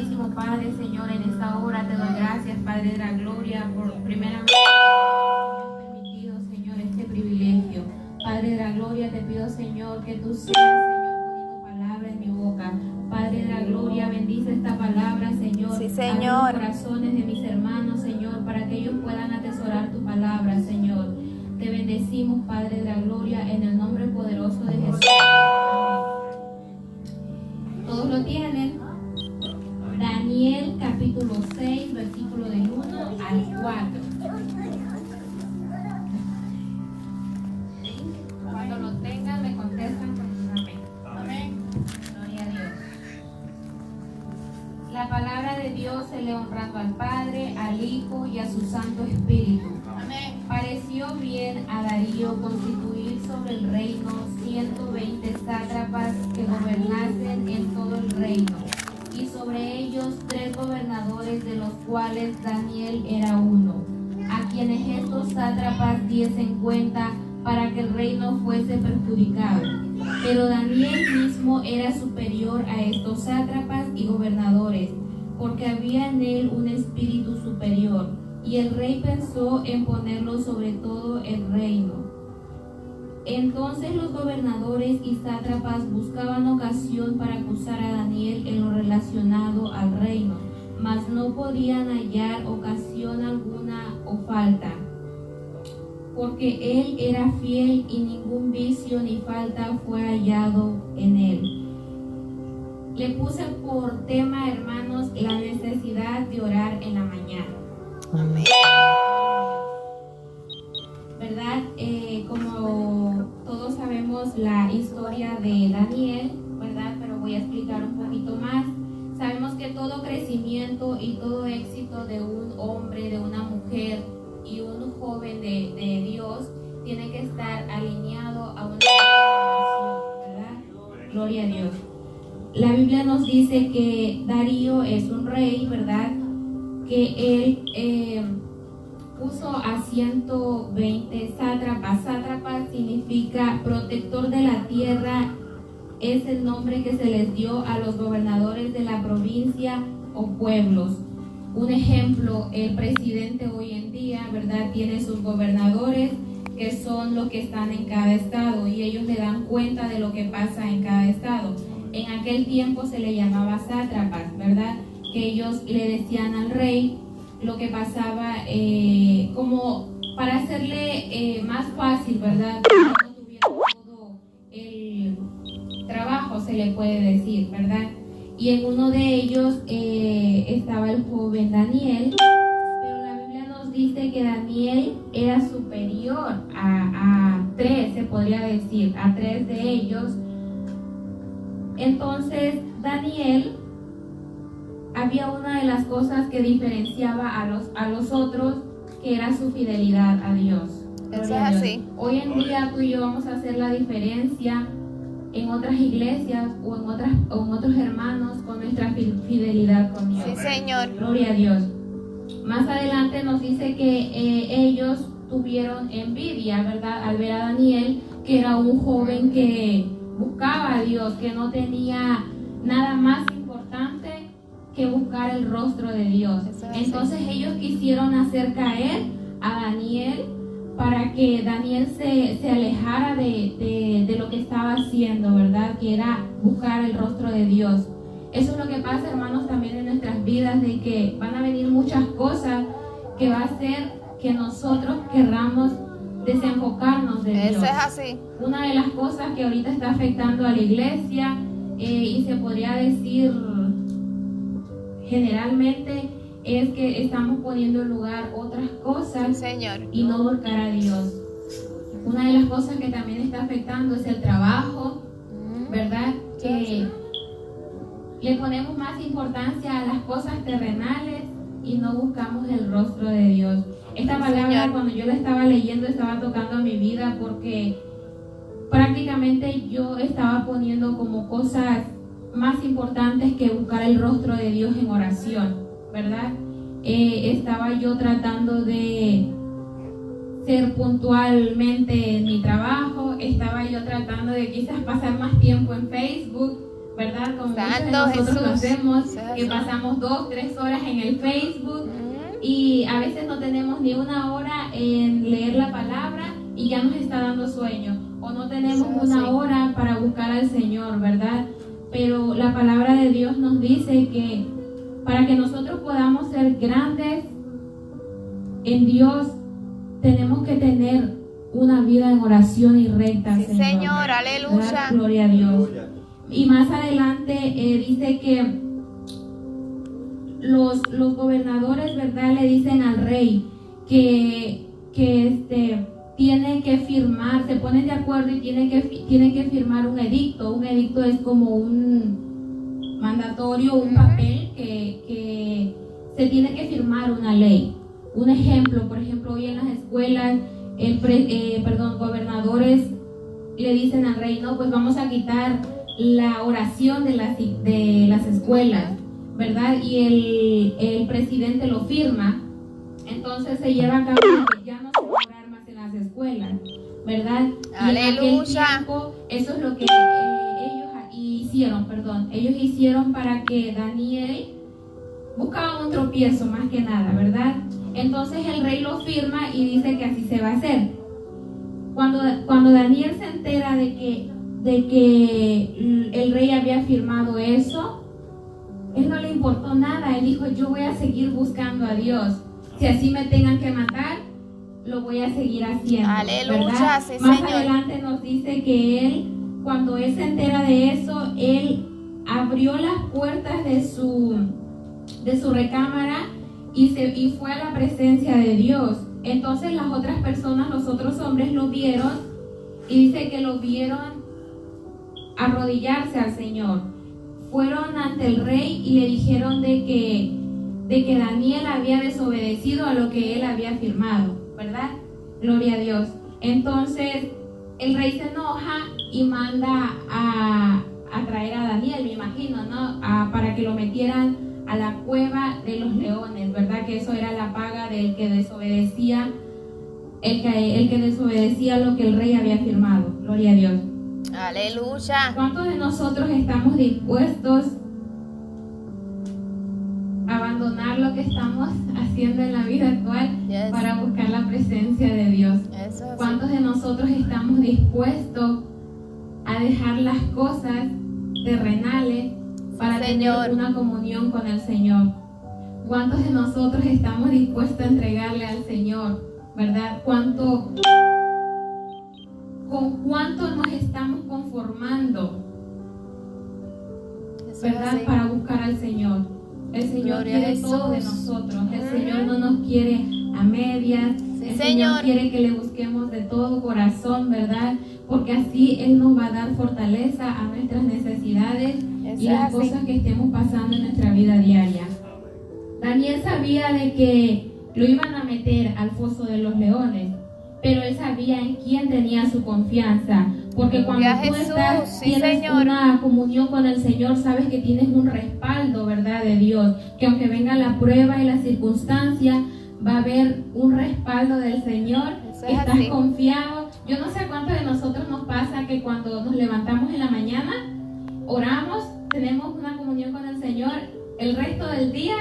amantísimo Padre, Señor, en esta hora te doy gracias, Padre de la gloria, por primeramente me has permitido, Señor, este privilegio. Padre de la gloria, te pido, Señor, que tú seas, Señor, poniendo palabra en mi boca. Padre de la gloria, bendice esta palabra, Señor. Sí, Señor. Abre los corazones de mis hermanos, Señor, para que ellos puedan atesorar tu palabra, Señor. Te bendecimos, Padre de la gloria, en el nombre poderoso de Jesús. ¿Todos lo tienen? Daniel capítulo 6, versículo del 1 al 4. Cuando lo tengan, me contestan con un amén. Amén. Gloria a Dios. La palabra de Dios se le honrando al Padre, al Hijo y a su Santo Espíritu. Amén. Pareció bien a Darío constituir sobre el reino 120 sátrapas que gobernasen en todo el reino, y sobre ellos 3 gobernadores, de los cuales Daniel era uno, a quienes estos sátrapas diesen cuenta para que el reino fuese perjudicado. Pero Daniel mismo era superior a estos sátrapas y gobernadores, porque había en él un espíritu superior, y el rey pensó en ponerlo sobre todo el reino. Entonces los gobernadores y sátrapas buscaban ocasión para acusar a Daniel en lo relacionado al reino, mas no podían hallar ocasión alguna o falta, porque él era fiel y ningún vicio ni falta fue hallado en él. Le puse por tema, hermanos, la necesidad de orar en la mañana. Amén. ¿Verdad? Como todos sabemos la historia de Daniel, ¿verdad? Pero voy a explicar un poquito más. Sabemos que todo crecimiento y todo éxito de un hombre, de una mujer y un joven de Dios tiene que estar alineado a una relación, ¿verdad? Gloria a Dios. La Biblia nos dice que Darío es un rey, ¿verdad? Que él puso a 120 sátrapas. Sátrapa significa protector de la tierra, es el nombre que se les dio a los gobernadores de la provincia o pueblos. Un ejemplo, el presidente hoy en día, ¿verdad? Tiene sus gobernadores, que son los que están en cada estado, y ellos le dan cuenta de lo que pasa en cada estado. En aquel tiempo se le llamaba sátrapas, ¿verdad? Que ellos le decían al rey lo que pasaba, como para hacerle más fácil, ¿verdad? Que no tuviera todo el trabajo, se le puede decir, ¿verdad? Y en uno de ellos estaba el joven Daniel, pero la Biblia nos dice que Daniel era superior a 3, se podría decir, a 3 de ellos. Entonces Daniel, había una de las cosas que diferenciaba a los otros, que era su fidelidad a Dios. Eso es así. Hoy en día tú y yo vamos a hacer la diferencia en otras iglesias o en otros hermanos con nuestra fidelidad con Dios. Sí, Señor. Gloria a Dios. Más adelante nos dice que ellos tuvieron envidia, ¿verdad? Al ver a Daniel, que era un joven que buscaba a Dios, que no tenía nada más importante que buscar el rostro de Dios. Entonces ellos quisieron hacer caer a Daniel para que Daniel se alejara de lo que estaba haciendo, ¿verdad? Que era buscar el rostro de Dios. Eso es lo que pasa, hermanos, también en nuestras vidas, de que van a venir muchas cosas que va a hacer que nosotros querramos desenfocarnos de Dios. Eso es así. Una de las cosas que ahorita está afectando a la iglesia, y se podría decir generalmente, es que estamos poniendo en lugar otras cosas, Señor, y no buscar a Dios. Una de las cosas que también está afectando es el trabajo, ¿verdad? Que le ponemos más importancia a las cosas terrenales y no buscamos el rostro de Dios. Esta palabra, Señor, cuando yo la estaba leyendo, estaba tocando a mi vida, porque prácticamente yo estaba poniendo como cosas más importantes que buscar el rostro de Dios en oración, ¿verdad? Estaba yo tratando de ser puntualmente en mi trabajo, estaba yo tratando de quizás pasar más tiempo en Facebook, ¿verdad? Como muchos de Santo nosotros Jesús. lo hacemos, Sí, que sí. pasamos 2, 3 horas en el Facebook y a veces no tenemos ni una hora en leer la palabra y ya nos está dando sueño, o no tenemos Sí, una sí. hora para buscar al Señor, ¿verdad? Pero la palabra de Dios nos dice que para que nosotros podamos ser grandes en Dios, tenemos que tener una vida en oración y recta al Sí, Señor, aleluya. ¿verdad? Gloria a Dios. Y más adelante dice que los gobernadores, ¿verdad?, le dicen al rey que tiene que firmar, se ponen de acuerdo y tienen que firmar un edicto. Un edicto es como un mandatorio, un papel que se tiene que firmar una ley. Un ejemplo, por ejemplo, hoy en las escuelas, gobernadores le dicen al rey, no, pues vamos a quitar la oración de las escuelas, ¿verdad? Y el presidente lo firma, entonces se lleva a cabo que ya no se va a orar más en las escuelas, ¿verdad? Y en aquel tiempo, eso es lo que ellos hicieron para que Daniel buscaba un tropiezo más que nada, ¿verdad? Entonces el rey lo firma y dice que así se va a hacer. Cuando Daniel se entera de que el rey había firmado eso, él no le importó nada. Él dijo, yo voy a seguir buscando a Dios. Si así me tengan que matar, lo voy a seguir haciendo. Aleluya, ¿verdad? sí, Más Señor. adelante nos dice que él, cuando él se entera de eso, él abrió las puertas de su recámara y fue a la presencia de Dios. Entonces las otras personas, los otros hombres lo vieron y dice que lo vieron arrodillarse al Señor. Fueron ante el rey y le dijeron de que Daniel había desobedecido a lo que él había firmado, ¿verdad? Gloria a Dios. Entonces el rey se enoja y manda a traer a Daniel, me imagino, ¿no? Para que lo metieran a la cueva de los leones, ¿verdad? Que eso era la paga del que desobedecía, el que desobedecía lo que el rey había firmado. Gloria a Dios. Aleluya. ¿Cuántos de nosotros estamos dispuestos a abandonar lo que estamos haciendo en la vida actual Yes. para buscar la presencia de Dios? Eso sí. ¿Cuántos de nosotros estamos dispuestos a dejar las cosas terrenales para Señor. tener una comunión con el Señor? ¿Cuántos de nosotros estamos dispuestos a entregarle al Señor, verdad? ¿Con cuánto nos estamos conformando, Eso es verdad, así. para buscar al Señor? El Señor Gloria a quiere todo de Jesús. nosotros. El Señor no nos quiere a medias. Sí, El Señor. Señor quiere que le busquemos de todo corazón, ¿verdad? Porque así Él nos va a dar fortaleza a nuestras necesidades Eso y es las así. cosas que estemos pasando en nuestra vida diaria. Daniel sabía de que lo iban a meter al foso de los leones, pero él sabía en quién tenía su confianza, porque cuando Gloria a tú Jesús, sí, tienes Señor. una comunión con el Señor, sabes que tienes un respaldo, ¿verdad?, de Dios, que aunque venga la prueba y la circunstancia, va a haber un respaldo del Señor, Eso que es estás así. confiado. Yo no sé a cuántos de nosotros nos pasa que cuando nos levantamos en la mañana, oramos, tenemos una comunión con el Señor, el resto del día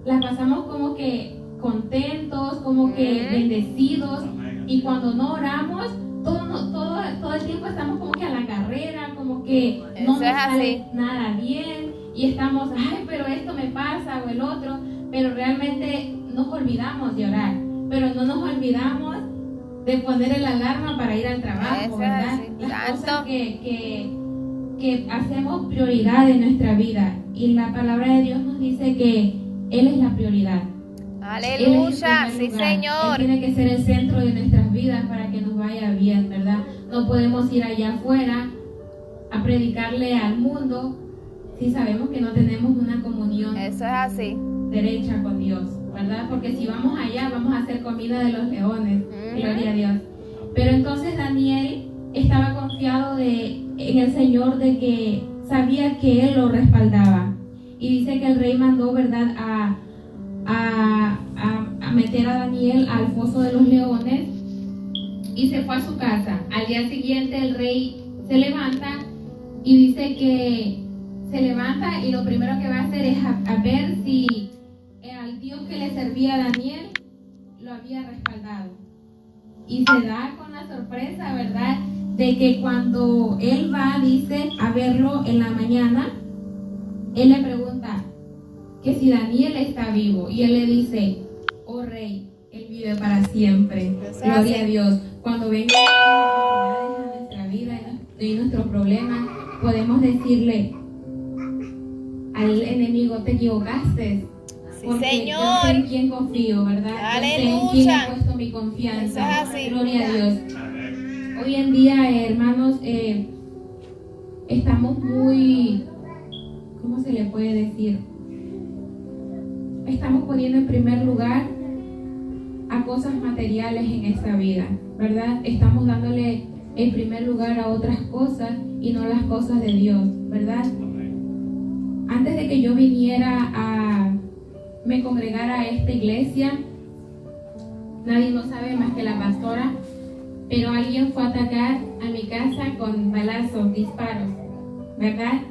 la pasamos como que contentos, como que bendecidos, y cuando no oramos, todo el tiempo estamos como que a la carrera, como que no Eso nos es sale así. nada bien, y estamos, ay, pero esto me pasa, o el otro, pero realmente nos olvidamos de orar, pero no nos olvidamos de poner el alarma para ir al trabajo, Eso es ¿verdad? así. Las Santo. cosas que hacemos prioridad en nuestra vida, y la palabra de Dios nos dice que Él es la prioridad. Él es Aleluya. el Sí, primer lugar. Él Señor. tiene que ser el centro de nuestras vidas para que nos vaya bien, ¿verdad? No podemos ir allá afuera a predicarle al mundo si sabemos que no tenemos una comunión Eso es así. derecha con Dios, ¿verdad? Porque si vamos allá, vamos a hacer comida de los leones. Gloria a Dios. Pero entonces Daniel estaba confiado en el Señor, de que sabía que Él lo respaldaba. Y dice que el rey mandó, ¿verdad?, a meter a Daniel al foso de los leones, y se fue a su casa. Al día siguiente el rey se levanta y dice que se levanta y lo primero que va a hacer es a ver si al Dios que le servía a Daniel lo había respaldado. Y se da con la sorpresa, ¿verdad?, de que cuando él va, dice, a verlo en la mañana, él le pregunta que si Daniel está vivo. Y él le dice, oh rey, él vive para siempre. Gloria a Dios. Cuando vengan a nuestra vida y nuestros problemas, podemos decirle al enemigo, te equivocaste. Sí, porque Señor. yo sé en quién confío, ¿verdad? Aleluya. Yo sé en quién he puesto mi confianza. Eso es así. Gloria a Dios. Hoy en día, hermanos, estamos muy, ¿cómo se le puede decir? Estamos poniendo en primer lugar a cosas materiales en esta vida, ¿verdad? Estamos dándole en primer lugar a otras cosas y no las cosas de Dios, ¿verdad? Antes de que yo me congregara a esta iglesia, nadie lo sabe más que la pastora, pero alguien fue a atacar a mi casa con balazos, disparos, ¿verdad?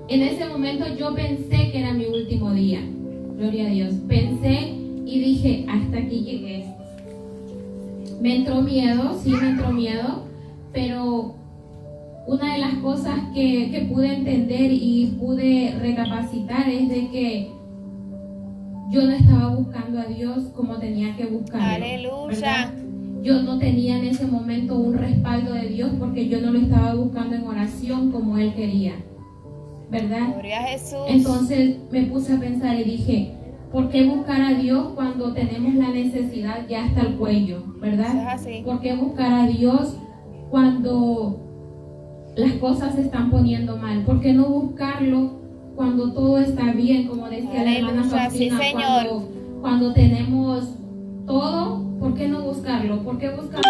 En ese momento yo pensé que era mi último día, gloria a Dios. Pensé y dije, hasta aquí llegué. Me entró miedo, sí me entró miedo, pero una de las cosas que pude entender y pude recapacitar es de que yo no estaba buscando a Dios como tenía que buscarlo. Aleluya. Yo no tenía en ese momento un respaldo de Dios porque yo no lo estaba buscando en oración como Él quería, ¿verdad? Gloria a Jesús. Entonces me puse a pensar y dije, ¿por qué buscar a Dios cuando tenemos la necesidad ya hasta el cuello, verdad? Eso es así. ¿Por qué buscar a Dios cuando las cosas se están poniendo mal? ¿Por qué no buscarlo cuando todo está bien, como decía la hermana Faustina? Sí, Señor. Cuando tenemos todo, ¿por qué no buscarlo? ¿Por qué buscarlo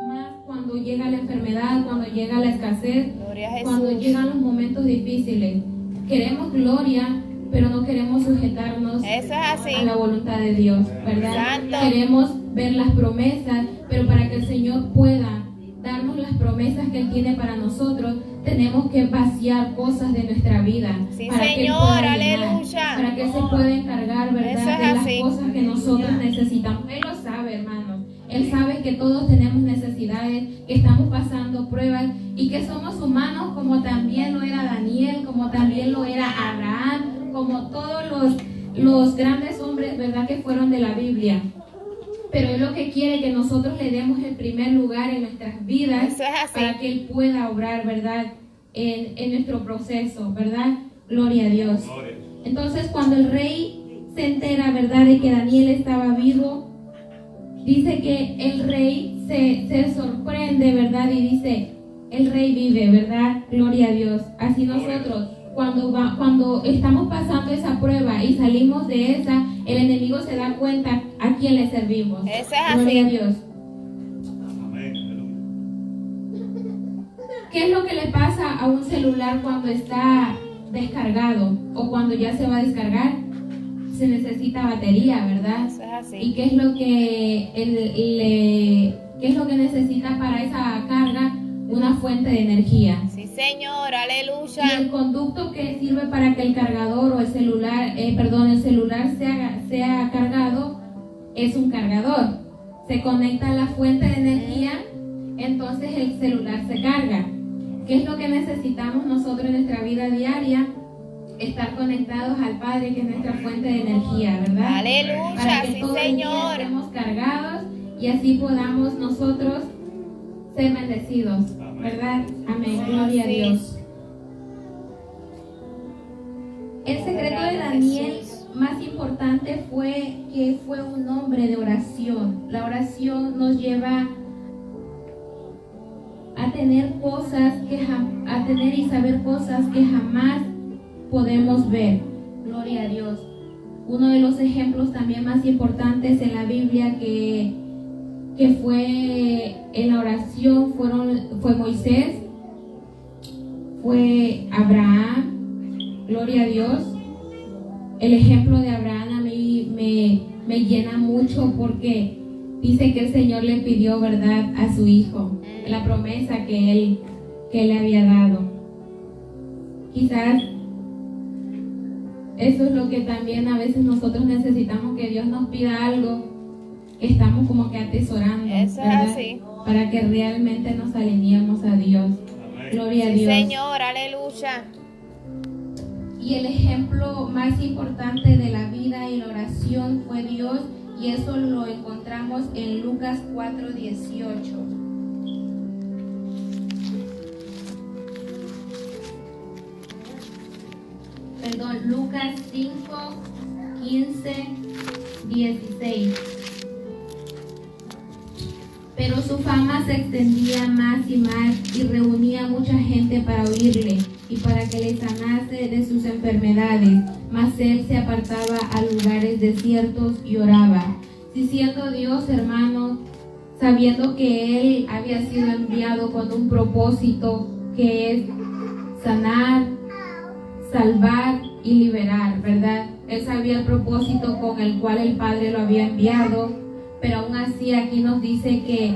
más cuando llega la enfermedad, cuando llega la escasez, Gloria a Jesús. cuando llegan los momentos difíciles? Queremos gloria, pero no queremos sujetarnos Eso es así. a la voluntad de Dios, ¿verdad? Santo. Queremos ver las promesas, pero para que el Señor pueda darnos las promesas que Él tiene para nosotros, tenemos que vaciar cosas de nuestra vida. Sí, para que Él Señor, pueda llenar, aleluya. para que Él se pueda encargar, ¿verdad?, Eso es de las así. cosas que nosotros necesitamos. Él lo sabe, hermanos. Él sabe que todos tenemos necesidades, que estamos pasando pruebas y que somos humanos, como también lo era Daniel, como también lo era Abraham, como todos los grandes hombres, ¿verdad?, que fueron de la Biblia. Pero Él lo que quiere que nosotros le demos el primer lugar en nuestras vidas. Eso es así. Para que Él pueda obrar, ¿verdad?, en nuestro proceso, ¿verdad? Gloria a Dios. Entonces, cuando el rey se entera, ¿verdad?, de que Daniel estaba vivo, dice que el rey se sorprende, ¿verdad? Y dice, el rey vive, ¿verdad? Gloria a Dios. Así nosotros, cuando estamos pasando esa prueba y salimos de esa, el enemigo se da cuenta a quién le servimos. Eso es Gloria a así. Dios. ¿Qué es lo que le pasa a un celular cuando está descargado o cuando ya se va a descargar? Se necesita batería, ¿verdad? Eso es así. ¿Y qué es lo que qué es lo que necesita para esa carga? Una fuente de energía. Sí, Señor, Y aleluya. el conducto que sirve para que el cargador o el celular sea cargado es un cargador. Se conecta a la fuente de energía, entonces el celular se carga. ¿Qué es lo que necesitamos nosotros en nuestra vida diaria? Estar conectados al Padre, que es nuestra fuente de energía, ¿verdad? Para Aleluya, que sí, todo el día Señor. estemos cargados y así podamos nosotros ser bendecidos, ¿verdad? Amén, gloria a Sí. Dios. El secreto de Daniel más importante fue que fue un hombre de oración. La oración nos lleva a tener cosas a tener y saber cosas que jamás podemos ver. Gloria a Dios. Uno de los ejemplos también más importantes en la Biblia que fue en la oración fue Moisés, fue Abraham. Gloria a Dios. El ejemplo de Abraham a mí me llena mucho porque dice que el Señor le pidió, ¿verdad?, a su hijo, la promesa que él le había dado. Quizás eso es lo que también a veces nosotros necesitamos, que Dios nos pida algo que estamos como que atesorando, Eso es ¿verdad? así. Para que realmente nos alineemos a Dios. Gloria a Sí, Dios. Señor, aleluya. Y el ejemplo más importante de la vida y la oración fue Dios, y eso lo encontramos en Lucas 4:18. Perdón, Lucas 5:15-16. Pero su fama se extendía más y más, y reunía mucha gente para oírle y para que le sanase de sus enfermedades. Mas él se apartaba a lugares desiertos y oraba. Si siendo Dios, hermano, sabiendo que él había sido enviado con un propósito, que es sanar, salvar y liberar, ¿verdad? Él sabía el propósito con el cual el Padre lo había enviado, pero aún así aquí nos dice que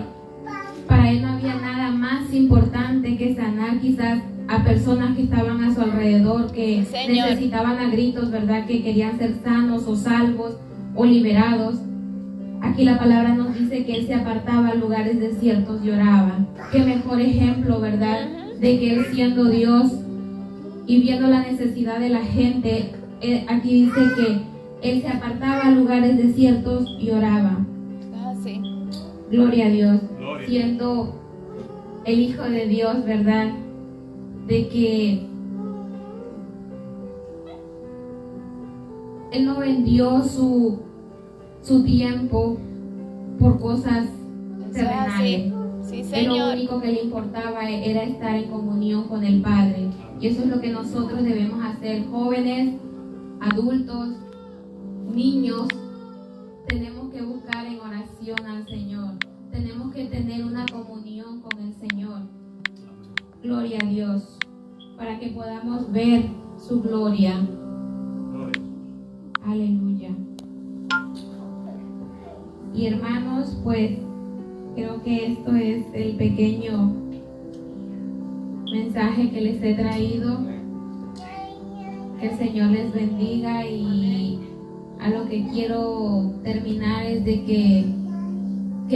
para él no había nada más importante que sanar quizás a personas que estaban a su alrededor, que Señor, necesitaban a gritos, ¿verdad? Que querían ser sanos o salvos o liberados. Aquí la palabra nos dice que él se apartaba a lugares desiertos y oraba. Qué mejor ejemplo, ¿verdad? De que él, siendo Dios y viendo la necesidad de la gente, aquí dice que él se apartaba a lugares desiertos y oraba. así. Gloria a Dios. Gloria. Siendo el Hijo de Dios, ¿verdad? De que él no vendió su tiempo por cosas terrenales. Sí, Él lo Señor. único que le importaba era estar en comunión con el Padre. Y eso es lo que nosotros debemos hacer, jóvenes, adultos, niños. Tenemos que buscar en oración al Señor. Tenemos que tener una comunión con el Señor. Gloria a Dios, para que podamos ver su gloria. Gloria. Aleluya. Y hermanos, pues creo que esto es el pequeño mensaje que les he traído. Que el Señor les bendiga, y a lo que quiero terminar es de que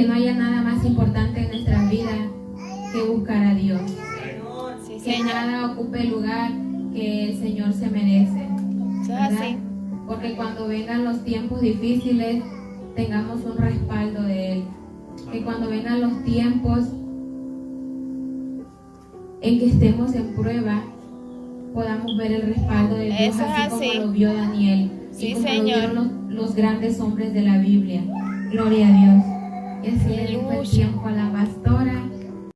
no haya nada más importante en nuestras vidas que buscar a Dios. Sí, Que Señor. nada ocupe el lugar que el Señor se merece. Eso es ¿Verdad? así. Porque cuando vengan los tiempos difíciles tengamos un respaldo de Él. Que cuando vengan los tiempos en que estemos en prueba podamos ver el respaldo de Dios, Eso es así así. como lo vio Daniel, Sí, y como Señor. lo vieron los grandes hombres de la Biblia. Gloria a Dios. Y así le dejo el Aleluya. tiempo a la pastora